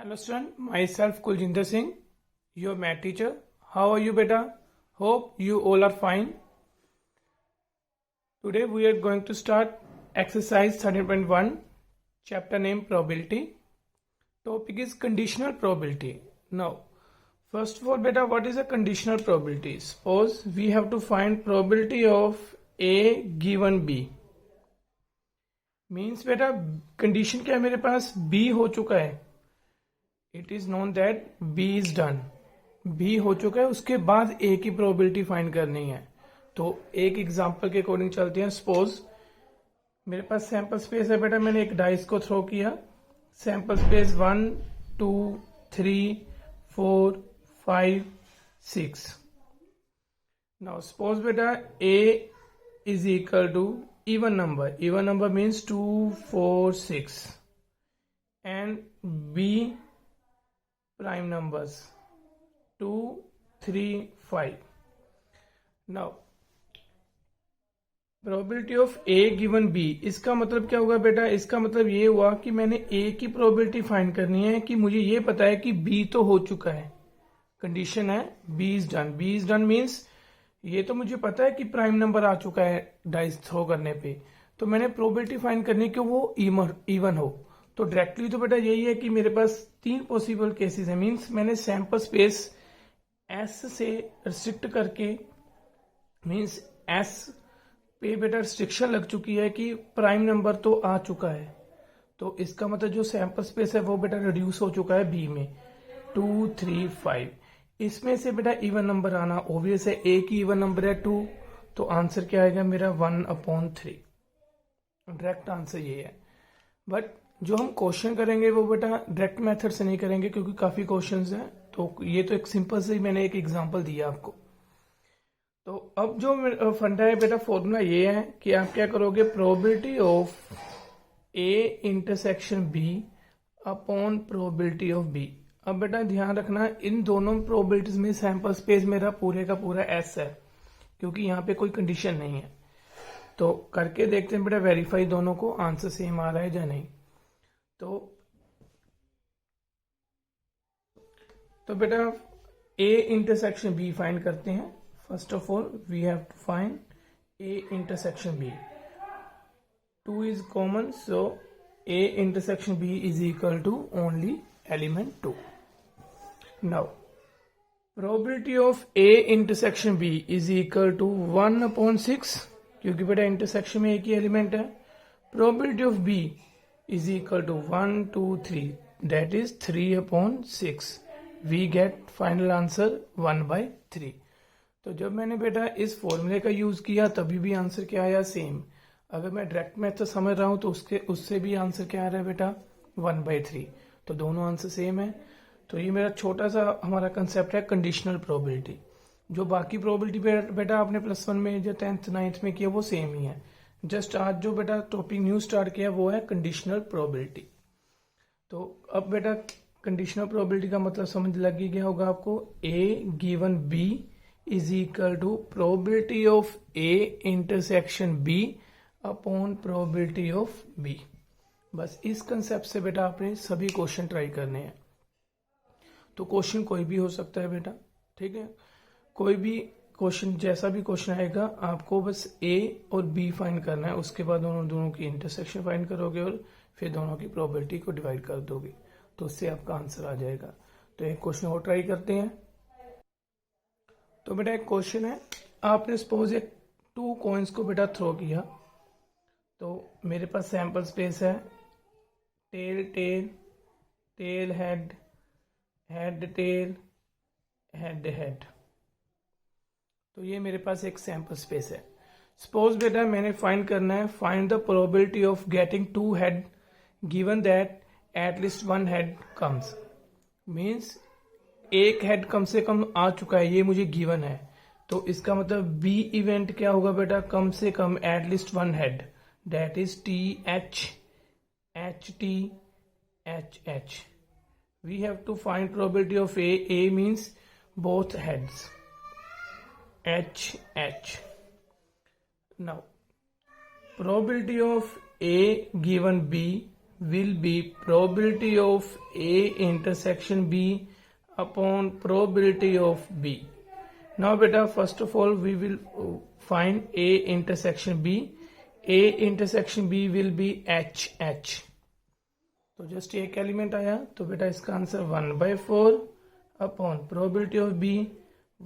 Hello student, myself Kuljinder Singh, your math teacher. How are you beta? Hope you all are fine. Today we are going to start exercise 13.1, chapter name probability. Topic is conditional probability. Now, first of all beta, what is a conditional probability? Suppose we have to find probability of A given B. Means बेटा condition क्या है मेरे पास B हो चुका है. It is known that B is done. B हो चुका है, उसके बाद A की प्रोबेबिलिटी फाइंड करनी है. तो एक एग्जांपल के अकॉर्डिंग चलते हैं. सपोज मेरे पास सैंपल स्पेस है बेटा, मैंने एक डाइस को थ्रो किया. Sample space 1 2 3 4 5 6. नाउ सपोज बेटा A is equal to even number means 2 4 6 and B prime numbers 2 3 5. now probability of A given B, इसका मतलब क्या होगा बेटा? इसका मतलब ये हुआ कि मैंने A की प्रोबेबिलिटी फाइंड करनी है कि मुझे ये पता है कि B तो हो चुका है. कंडीशन है B इज डन मीन्स ये तो मुझे पता है कि प्राइम नंबर आ चुका है डाइस थ्रो करने पे. तो मैंने प्रोबेबिलिटी फाइंड करनी कि वो इवन हो. तो डायरेक्टली तो बेटा यही है कि मेरे पास 3 पॉसिबल केसेस है. मींस मैंने सैंपल स्पेस एस से रिस्ट्रिक्ट करके, मींस एस पे बेटा रिस्ट्रिक्शन लग चुकी है कि प्राइम नंबर तो आ चुका है. तो इसका मतलब जो सैंपल स्पेस है वो बेटा रिड्यूस हो चुका है बी में 2 3 5. इसमें से बेटा इवन नंबर आना ऑब्वियस है. ए की इवन नंबर है 2, तो आंसर क्या आएगा मेरा 1/3. डायरेक्ट आंसर ये है. बट जो हम क्वेश्चन करेंगे वो बेटा डायरेक्ट मेथड से नहीं करेंगे क्योंकि काफी क्वेश्चंस हैं. तो ये तो एक सिंपल से ही मैंने एक एग्जांपल दिया आपको. तो अब जो फंडा है बेटा, फॉर्मूला ये है कि आप क्या करोगे, probability of A intersection B upon probability of B. अब बेटा ध्यान रखना, इन दोनों प्रोबेबिलिटीज में सैंपल स्पेस मेरा पूरे का पूरा एस है क्योंकि यहाँ पे कोई कंडीशन नहीं है. तो करके देखते हैं बेटा वेरीफाई दोनों को आंसर सेम आ रहा है या नहीं. तो बेटा ए इंटरसेक्शन बी फाइंड करते हैं. First of all we have to find A intersection B. 2 is common, so A intersection B is equal to only element 2. Now, probability of A intersection B is equal to 1/6 क्योंकि बेटा intersection में एक ही element है. Probability of B is equal to 1 2 3, that is 3/6. We get final answer 1/3. तो जब मैंने बेटा इस फॉर्मूले का यूज किया तभी भी आंसर क्या आया, सेम. अगर मैं डायरेक्ट मेथड समझ रहा हूं तो उससे भी आंसर क्या आ रहा है बेटा, 1/3. तो दोनों आंसर सेम है. तो ये मेरा छोटा सा हमारा कंसेप्ट है कंडीशनल प्रोबेबिलिटी. जो बाकी प्रोबेबिलिटी बेटा आपने +1 में जो 10th 9th में किया वो सेम ही है. जस्ट आज जो बेटा टॉपिक न्यू स्टार्ट किया वो है कंडीशनल प्रोबेबिलिटी. तो अब बेटा कंडीशनल प्रोबेबिलिटी का मतलब समझ लग ही गया होगा आपको. A given B is equal to probability of A intersection B upon probability of B. बस इस कंसेप्ट से बेटा आपने सभी क्वेश्चन ट्राई करने हैं. तो क्वेश्चन कोई भी हो सकता है बेटा, ठीक है. कोई भी क्वेश्चन, जैसा भी क्वेश्चन आएगा आपको बस ए और बी फाइंड करना है. उसके बाद दोनों की इंटरसेक्शन फाइंड करोगे और फिर दोनों की प्रोबेबिलिटी को डिवाइड कर दोगे, तो उससे आपका आंसर आ जाएगा. तो एक क्वेश्चन और ट्राई करते हैं. तो बेटा एक क्वेश्चन है, आपने सपोज एक 2 कॉइन्स को बेटा थ्रो किया. तो मेरे पास सैंपल स्पेस है tail tail tail head head tail head head. तो ये मेरे पास एक सैंपल स्पेस है. सपोज बेटा मैंने फाइंड करना है, find the probability of getting 2 head given that at least 1 head comes. Means एक हेड कम से कम आ चुका है, ये मुझे गिवन है. तो इसका मतलब बी इवेंट क्या होगा बेटा, कम से कम at least 1 head, that is TH HT HH. We have to find probability of A. A means both heads. HH. Now, probability of A given B will be probability of A intersection B upon probability of B. Now beta, first of all we will find A intersection B. A intersection B will be H. तो just एक element आया, तो बेटा इसका answer 1/4 upon probability of B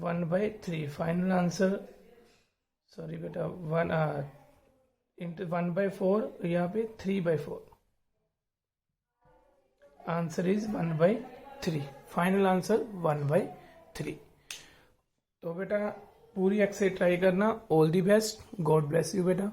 1/3. Final answer, sorry बेटा, 1/4, यहाँ पे 3/4. Answer is 1/3. Final answer 1/3. तो बेटा पूरी एक्सरसाइज ट्राई करना. All the best. God bless you बेटा.